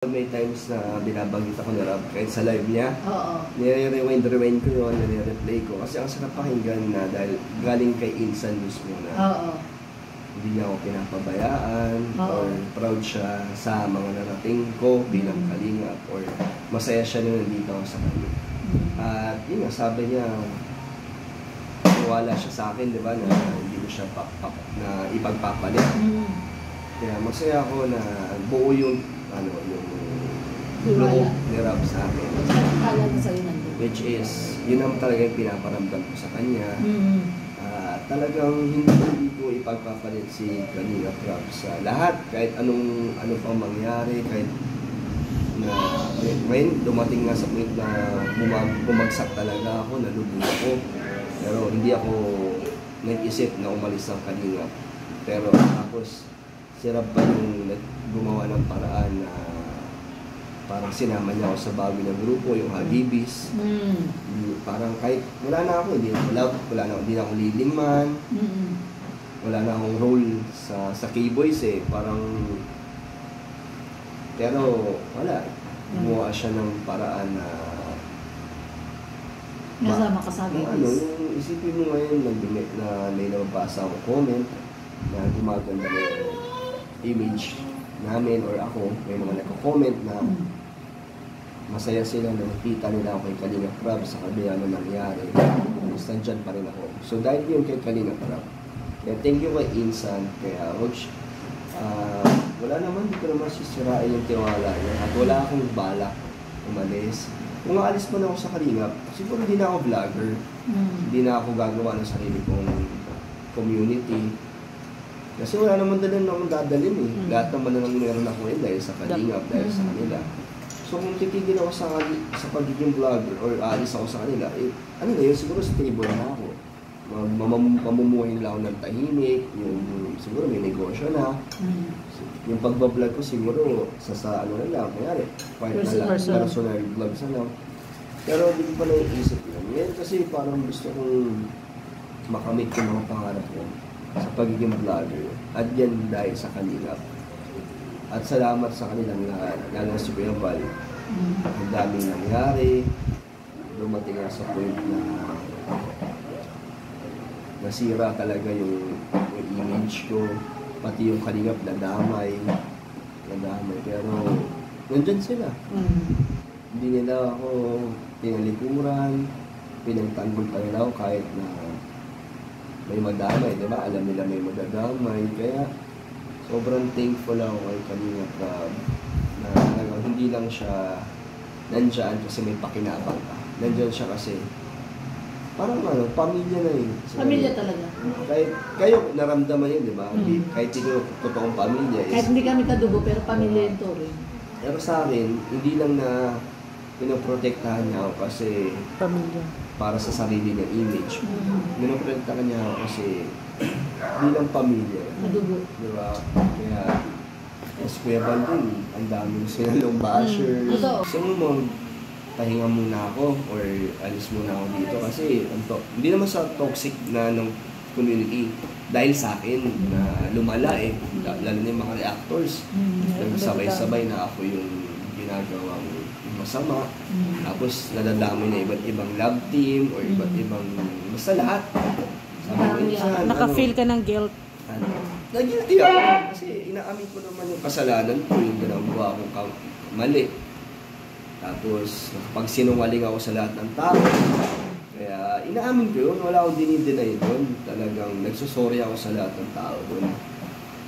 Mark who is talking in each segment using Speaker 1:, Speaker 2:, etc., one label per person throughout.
Speaker 1: May times na binabanggit ako ni Rob kahit sa live niya.
Speaker 2: Oo.
Speaker 1: Nire-rewind ko yun, nire-replay ko. Kasi ang sarap pakinggan na dahil galing kay Insan mismo na hindi niya ako pinapabayaan or proud siya sa mga narating ko bilang kalingap or masaya siya na nandito ako sa kanya. At yun nga, sabi niya, wala siya sa akin, di ba, na hindi ko siya na ipagpapalit. Kaya masaya ako na buo yung loob ni Rob sa akin. Which is, yun ang talagang pinaparamdam ko sa kanya. Talagang hindi ko ipagpapalit si Kalingap Rob sa lahat. Kahit ano pang mangyari, kahit na ngayon dumating nga sa point na bumagsak talaga ako, nalubog ako. Pero hindi ako nag-isip na umalis ng Kalingap. Pero tapos, si Rob pa yung gumawa ng paraan na parang sinama niya ako sa bago ng grupo, yung Habibis. Parang kahit wala na ako, hindi na ako leading man. Wala na akong role sa K-Boys eh. Parang, pero wala. Gumawa siya ng paraan na
Speaker 2: nasama ka sa Habibis.
Speaker 1: Yung isipin mo ngayon, na may nababasa akong comment na gumaganda na yung image namin or ako, may mga nagko-comment na masaya sila na nakita nila ako kay Kalingap Rob sa kabila na nangyari. Nandyan pa rin ako. So dahil yun kay Kalingap Rob, kaya thank you kay Insan, kaya Roach, wala naman, hindi ko naman sisirain yung tiwala niya at wala akong balak umalis. Kung aalis pa na ako sa Kalingap, siguro hindi na ako vlogger, hindi na ako gagawa ng sarili kong community. Kasi wala naman dalhin na akong dadalhin eh. Lahat naman na meron ako dahil sa Kalingap, dahil sa kanila. So kung titigil ako sa pagiging vlogger or aalis ako sa kanila, ano na yun, siguro stable na ako. Mamumuhay nila ako ng tahimik, siguro may negosyo na. Yung pagbablog ko siguro sa ano na lang, kanyari, part na lang, personal vlogs na lang. Pero hindi ko pa naiisip yun. Ngayon kasi parang gusto kong makamit yung mga pangarap ko sa pagiging vlogger. At yan dahil sa Kalingap. At salamat sa kanilang lahat, lalo sa Kuya Val. Ang daming nangyari. Dumating nga sa point na nasira talaga yung image ko. Pati yung Kalingap nadamay. Pero nandyan sila. Hindi nila ako tinalikuran. Pinagtanggol pa nila ako kahit na may madamay, di ba? Alam nila may madadamay. Kaya sobrang thankful ako kay Kalingap Rob na talagang hindi lang siya nandyan kasi may pakinabang ka. Nandyan siya kasi parang pamilya na yun.
Speaker 2: Pamilya talaga.
Speaker 1: Kahit kayo naramdaman yun, di ba? Kahit hindi ko totoong pamilya.
Speaker 2: Kahit hindi kami kadugo, pero pamilya yun to rin.
Speaker 1: Pero sa akin, hindi lang na pinoprotektahan niya ako kasi
Speaker 2: pamilya.
Speaker 1: Para sa sarili niyang image. Pinoprotektahan niya ako kasi bilang pamilya.
Speaker 2: Kadugo.
Speaker 1: Di ba? Kaya mas Kuya Val din, ang daming sinalong bashers. Gusto mo pahinga muna ako or alis muna ako dito kasi hindi naman sa toxic na ng community dahil sa akin na lumala eh, lalo na yung mga reactors. Nagsabay-sabay na ako yung ginagawang masama. Tapos nadadami na iba't ibang love team or iba't ibang basta lahat.
Speaker 3: Naka-feel ka ng guilt.
Speaker 1: Na-guilty ako kasi inaamin ko naman yung kasalanan ko, yung ginagawa akong mali. Tapos pag sinungaling ako sa lahat ng tao, kaya inaamin ko yun, wala akong dinideny doon. Talagang nagsusorry ako sa lahat ng tao doon.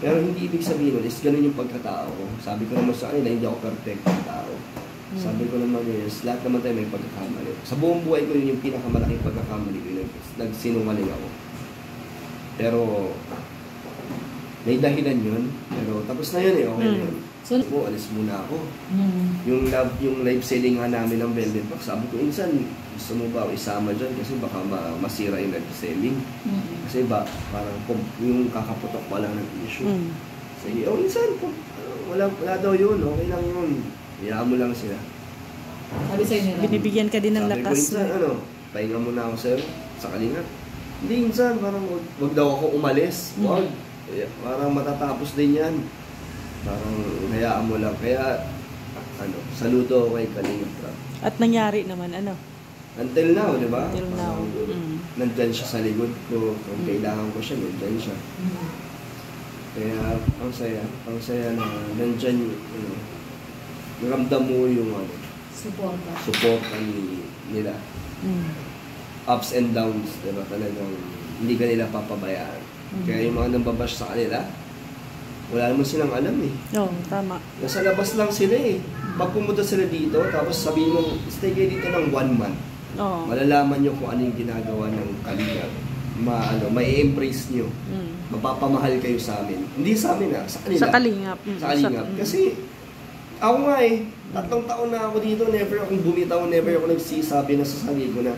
Speaker 1: Pero hindi ibig sabihin nun is ganun yung pagkatao ko. Sabi ko naman sa kanila, hindi ako perfect na tao. Sabi ko naman is, lahat naman tayo may pagkakamali. Sa buong buhay ko yun yung pinakamalaking pagkakamali ko, nagsinungaling ako. Pero may dahilan yun, pero tapos na yun eh, okay na yun. So, alis muna ako. Yung live selling nga namin ng Velvet Box, sabi ko, Insan, gusto mo ba isama dyan? Kasi baka masira yung live selling. Kasi parang yung kakaputok pa lang ng issue. Sige, Insan, wala daw yun, okay lang yun. Hayaan mo lang sila.
Speaker 2: Sabi sa'yo nila.
Speaker 3: Binibigyan ka din ng lakas.
Speaker 1: Sabi ko, Insan, pahinga muna ako sir, sa Kalingap. Hindi, Insan, parang wag daw ako umalis. Wag. Parang matatapos din yan. Parang hayaan mo lang. Kaya saludo ako kay Kalinga.
Speaker 3: At nangyari naman, ano?
Speaker 1: Until now, di ba?
Speaker 3: Until now.
Speaker 1: Nandyan siya sa likod ko. Kung kailangan ko siya, nandyan siya. Kaya, ang saya na nandyan, ramdam mo yung suporta nila. Ups and downs, di ba? Talagang hindi ka nila papabayaan. Kaya yung mga nambabash sa kanila, wala naman silang alam eh.
Speaker 3: Oo, tama.
Speaker 1: Nasa labas lang sila eh. Pag pumunta sila dito, tapos sabihin mo, stay kayo dito ng 1 month.
Speaker 3: Oo.
Speaker 1: Malalaman nyo kung ano yung ginagawa ng Kalinga. May embrace nyo. Mapapamahal kayo sa amin. Hindi sa amin sa kanila.
Speaker 3: Sa Kalingap.
Speaker 1: Sa Kalingap. Kasi, ako nga eh, 3 taon na ako dito, never akong bumitaw, never ako nagsisabi na sa sarili ko na,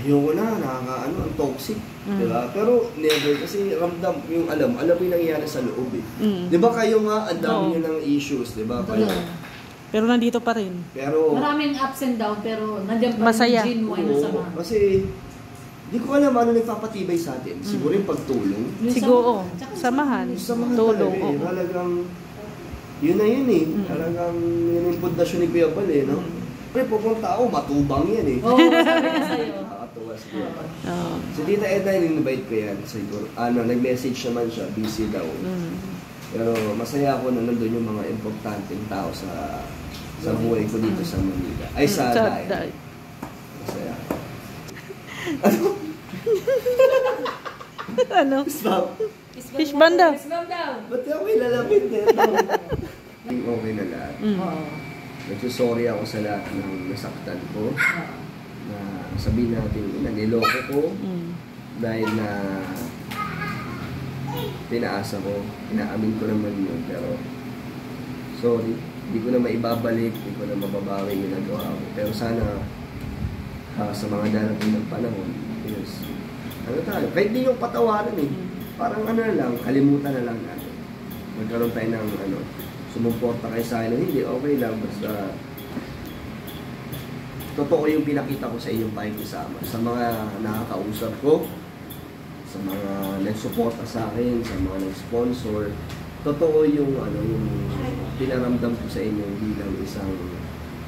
Speaker 1: ayoko na, ang toxic. Diba? Pero never, kasi ramdam yung alam mo yung nangyayari sa loob eh. Diba kayo nga, ang dami nyo ng issues, diba? Kayo.
Speaker 3: Pero nandito pa rin.
Speaker 1: Pero,
Speaker 2: maraming ups and down, pero nandiyan pa
Speaker 3: Masaya.
Speaker 2: yung genuine na sama.
Speaker 1: Kasi, di ko alam ano nagpapatibay sa atin. Siguro yung pagtulong.
Speaker 3: Siguro, samahan.
Speaker 1: Samahan
Speaker 3: Tulong.
Speaker 1: talaga eh. Talagang, yun na yun eh. Talagang, yun yung pundasyon ni Kuya Bal eh, no? Pero pupunta ako, matubang yan eh.
Speaker 2: Oo, sabi ka sa'yo.
Speaker 1: Nakakatuwa si Kuya Bal.
Speaker 3: Oo.
Speaker 1: So, Tita Edna, in-invite ko yan. Siguro, nag-message naman siya, busy daw. Pero masaya ako na nandun yung mga importanteng tao sa buhay ko dito sa Manila. Ay, sa Daig. Masaya. Ano?
Speaker 3: Ano?
Speaker 1: Stop.
Speaker 3: Fish banda.
Speaker 2: Ba't
Speaker 1: ako ilalapit nito? Okay na lahat. Nagsusorry ako sa lahat ng nasaktan ko. Na sabihin natin, niloko ko. Dahil na pinaasa ko. Inaamin ko naman yun. Pero, sorry. Hindi ko na maibabalik. Hindi ko na mababawi yung nagawa ko. Pero sana, sa mga darating ng panahon, yes. Kahit di yung patawaran eh. Parang na lang, kalimutan na lang natin. Magkaroon tayo ng sumuporta kayo sa akin. Hindi, okay lang. Basta, totoo yung pinakita ko sa inyong pakikisama. Sa mga nakakausap ko, sa mga nagsuporta sa akin, sa mga nag-sponsor, totoo yung yung pinaramdam ko sa inyo bilang isang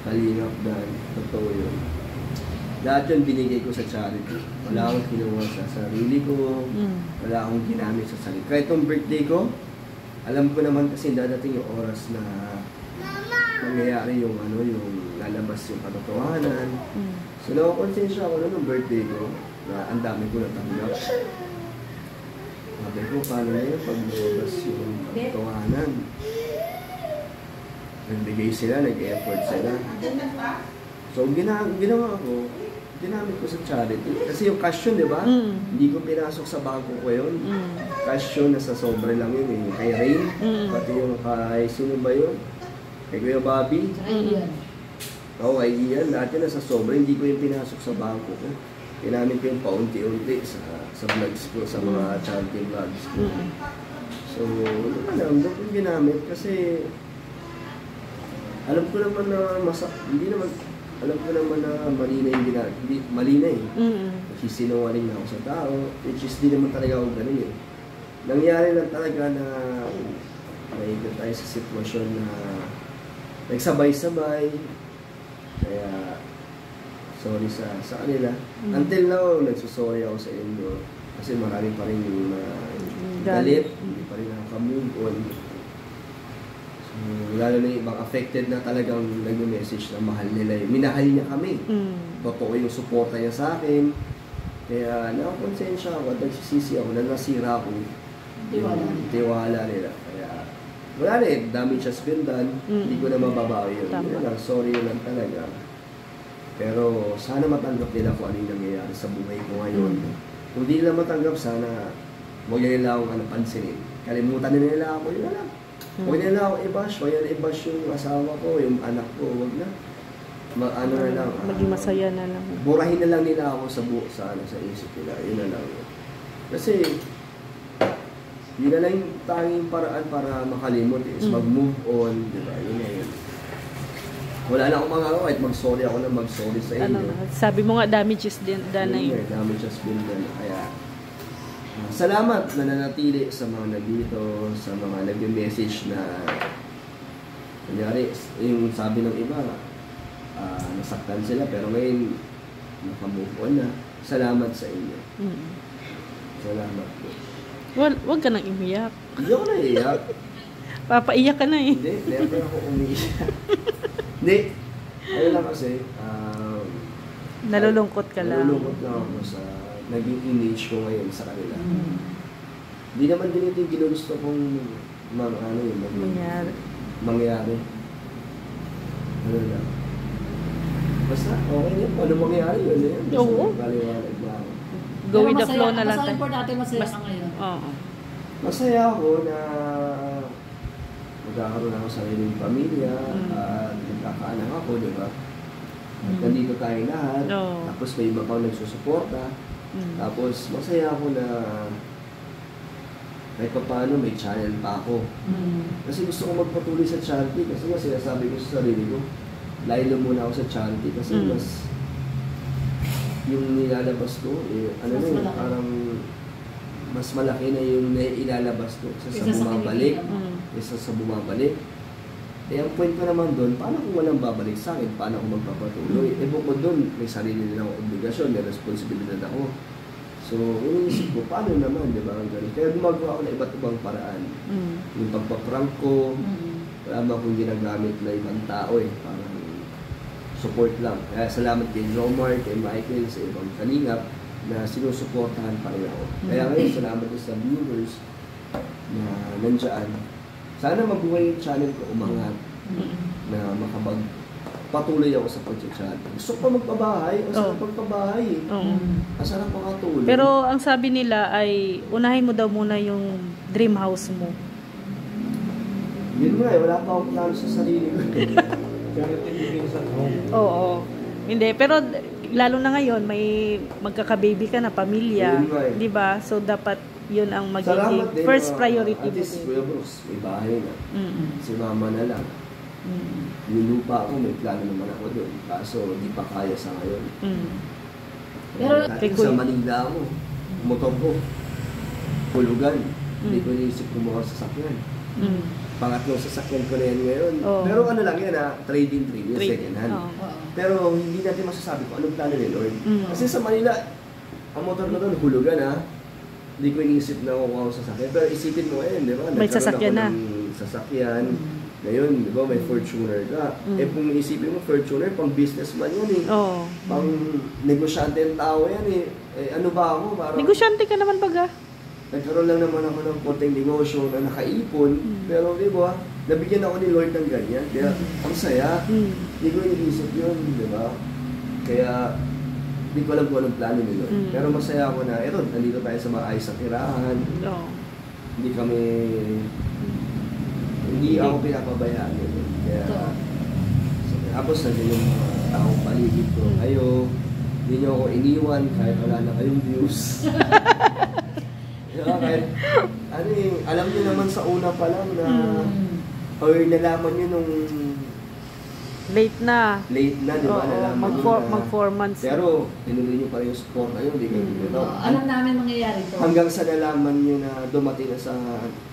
Speaker 1: Kalingap Dan. Totoo yun. Lahat yun binigay ko sa charity. Wala akong kinuha sa sarili ko. Wala akong ginamit sa sarili. Kahit itong birthday ko, alam ko naman kasi dadating yung oras na mangyayari yung yung lalabas yung katotohanan. So nakakonsensya ako nung birthday ko na ang dami ko natanggap. Sabi ko, paano na yun pag lumabas yung katotohanan? Nagbigay sila, nag-effort sila. So ginawa ko, ginamit ko sa charity. Kasi yung cash yun, di ba? Hindi ko pinasok sa bangko ko yun. Cash yun, nasa sobre lang yun eh. Kay Rain, pati yung kay, sino ba yun? Kay Kuya Bobby. Oo, kay Ian. Lahat yun nasa sobre, hindi ko yung pinasok sa bangko ko. Ginamit ko yung paunti-unti sa vlogs ko, sa mga charity vlogs ko. So, alam ko yung ginamit kasi alam ko naman na hindi naman alam ko naman na mali na yung mali na eh. Nagsisinungaling na ako sa tao, which is di naman talaga ako ganun eh. Nangyari lang talaga na naikot tayo sa sitwasyon na nagsabay-sabay. Kaya, sorry sa kanila. Until now, nagsusorry ako sa inyo. Kasi marami pa rin yung galit, hindi pa rin nakaka-move on. Lalo na yung ibang affected na talagang nag-message na mahal nila yun. Minahal niya kami. Totoo yung suporta niya sa akin. Kaya nakakonsensya ako at nagsisisi ako na nasira ako yung tiwala nila. Kaya wala na eh. Damage has been done. Hindi ko na mababawi yun. Yun lang. Sorry yun lang talaga. Pero sana matanggap nila kung ano yung nangyayari sa buhay ko ngayon. Kung di nila matanggap, sana huwag nila akong pansinin. Kalimutan nila ako. Yun lang. Huwag nila ako i-bash, huwag nila i-bash yung asawa ko, yung anak ko, huwag na. Na lang.
Speaker 3: Maging masaya na lang.
Speaker 1: Burahin na lang nila ako sa isip nila, yun na lang. Kasi, yun na lang yung tanging paraan para makalimot is mag-move on, di ba? Yun na yun. Wala na akong magagawa, kahit mag-sorry ako na mag-sorry sa inyo.
Speaker 3: Sabi mo nga, damage is done na yun.
Speaker 1: Damage has been done, kaya salamat na nanatili sa mga nandito, sa mga nag-message na Kunyari, yung sabi ng iba, nasaktan sila, pero ngayon, nakamove on na. Salamat sa inyo.
Speaker 3: Mm.
Speaker 1: Salamat po.
Speaker 3: Wag ka nang iiyak.
Speaker 1: Hindi ako naiiyak.
Speaker 3: Papaiyak ka na eh.
Speaker 1: Hindi, never ako umiiyak. Hindi. Ano lang kasi,
Speaker 3: Nalulungkot ka lang.
Speaker 1: nalulungkot lang ako sa naging image ko ngayon sa kanila.
Speaker 2: Mm.
Speaker 1: Hindi naman ganito yung ginugusto kong
Speaker 3: Mangyari.
Speaker 1: mangyari. Ano lang. Basta, okay yun. Ano mangyari yun? Basta
Speaker 3: Oo.
Speaker 1: paliwanag lang.
Speaker 3: Go with the
Speaker 2: Pero
Speaker 3: flow na lang.
Speaker 2: Basta
Speaker 3: tayo.
Speaker 2: importante masaya
Speaker 3: Mas-
Speaker 2: ka ngayon.
Speaker 3: Oo.
Speaker 1: Masaya ako na magkakaroon ako sa sariling pamilya at nagkakaanak ako, di ba? At nandito tayo lahat.
Speaker 3: Oo.
Speaker 1: Tapos may iba pang nagsusuporta.
Speaker 3: Mm.
Speaker 1: Tapos masaya ako na kahit pa paano may channel pa ako.
Speaker 2: Mm.
Speaker 1: Kasi gusto ko magpatuloy sa charity kasi nga sinasabi ko sa sarili ko, layo muna ako sa charity kasi mas yung nilalabas ko, ano
Speaker 2: Mas
Speaker 1: na yun,
Speaker 2: malaki.
Speaker 1: parang mas malaki na yung ilalabas ko sa
Speaker 2: Isa sa
Speaker 1: bumabalik.
Speaker 2: kinikita mo.
Speaker 3: Mm.
Speaker 1: Isa sa bumabalik. Eh, ang point ko naman doon, paano kung walang babalik sa akin? Paano ako magpapatuloy? Eh, bukod doon, may sarili nilang obligasyon, may responsibilidad ako. So, iniisip ko, paano naman, di ba? Ganun. Kaya gumagawa ako ng iba't ibang paraan.
Speaker 3: Mm.
Speaker 1: Yung pagpaprank ko,
Speaker 2: Mm.
Speaker 1: wala ba akong ginagamit na ibang tao eh. Parang support lang. Kaya salamat kay Romar, kay Michael, sa ibang kalingap na sinusuportahan pa rin ako. Kaya ngayon, salamat din sa viewers na nandyan. Sana mabuhay yung channel ko, umangat
Speaker 3: Mm.
Speaker 1: na makapagpatuloy ako sa pag-chat. Gusto ko pa magpabahay, ang sarap
Speaker 3: Oh.
Speaker 1: magpabahay.
Speaker 3: Oo.
Speaker 2: Mm.
Speaker 1: Ang sarap makatulog.
Speaker 3: Pero ang sabi nila ay unahin mo daw muna yung dream house mo.
Speaker 1: Yun nga eh, wala pa akong plano sa sarili ko.
Speaker 4: Charity begins at home.
Speaker 3: Oo. Hindi, pero lalo na ngayon may magkaka-baby ka na pamilya,
Speaker 1: Yun nga eh.
Speaker 3: 'di ba? So dapat 'yun ang
Speaker 1: Salamat
Speaker 3: magiging
Speaker 1: din.
Speaker 3: first priority
Speaker 1: At
Speaker 3: mo.
Speaker 1: least, Kuya Bruce, may bahay na.
Speaker 3: Mm.
Speaker 1: Si mama na lang.
Speaker 3: Mm.
Speaker 1: Yung lupa ako, may plano naman ako doon. Kaso, di pa kaya sa ngayon.
Speaker 3: Mm.
Speaker 2: Pero-
Speaker 1: Dati
Speaker 3: Kay
Speaker 1: sa
Speaker 3: Kuya-
Speaker 1: Manila ako, motor ko, hulugan. Hindi
Speaker 3: Mm.
Speaker 1: ko naisip kumuha sa sasakyan.
Speaker 3: Mm.
Speaker 1: Pangatlong sasakyan ko na yan ngayon.
Speaker 3: Oo.
Speaker 1: Pero ano lang yan trading yun,
Speaker 3: Trade.
Speaker 1: second hand.
Speaker 3: Oo.
Speaker 2: Oo.
Speaker 1: Pero hindi natin masasabi kung anong plano ni Lord.
Speaker 3: Mm.
Speaker 1: Kasi sa Manila, ang motor ko doon, hulugan ha. Hindi ko iniisip na kukuha ko sasakyan. Pero isipin mo ngayon, di ba?
Speaker 3: May
Speaker 1: Nagkaroon
Speaker 3: sasakyan
Speaker 1: ako
Speaker 3: na.
Speaker 1: ng sasakyan. Ngayon, di ba, may Fortuner ka.
Speaker 3: Mm.
Speaker 1: Eh kung isipin mo, Fortuner, pang businessman yan eh.
Speaker 3: Oo.
Speaker 1: Pang negosyante ang tao yan eh. Eh ano ba ako? Parang
Speaker 3: Negosyante ka naman baga.
Speaker 1: nagkaroon lang naman ako ng konting negosyo na nakaipon.
Speaker 3: Mm.
Speaker 1: Pero di ba, nabigyan ako ni Lord ng ganyan. Kaya ang saya.
Speaker 3: Mm.
Speaker 1: Hindi ko iniisip yun, di ba? Kaya hindi ko alam kung anong plano ni Lord.
Speaker 3: Mm.
Speaker 1: Pero masaya ako na, eto, nandito tayo sa maayos sa tirahan.
Speaker 3: Oo.
Speaker 1: Hindi kami, hindi ako pinapabayaan. Kaya,
Speaker 2: Totoo.
Speaker 1: tapos nandiyan yung mga taong paligid ko. Kayo, hindi nyo ako iniwan kahit wala na kayong views. Diba? Kahit, ano eh, alam nyo naman sa una pa lang na,
Speaker 2: Mm.
Speaker 1: or nalaman nyo nung
Speaker 3: Late na.
Speaker 1: late na, di ba?
Speaker 3: Oo,
Speaker 1: Nalaman nyo na.
Speaker 3: mag 4 months.
Speaker 1: Pero, tinuloy nyo pa rin yung support na yun, di kayo dito.
Speaker 2: Oo, alam namin mangyayari to.
Speaker 1: Hanggang sa nalaman nyo na dumating na sa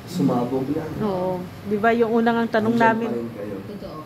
Speaker 1: sumabog na.
Speaker 3: Oo. 'Di ba yung unang ang tanong
Speaker 1: Andyan
Speaker 3: namin,
Speaker 1: pa rin kayo.
Speaker 2: Totoo.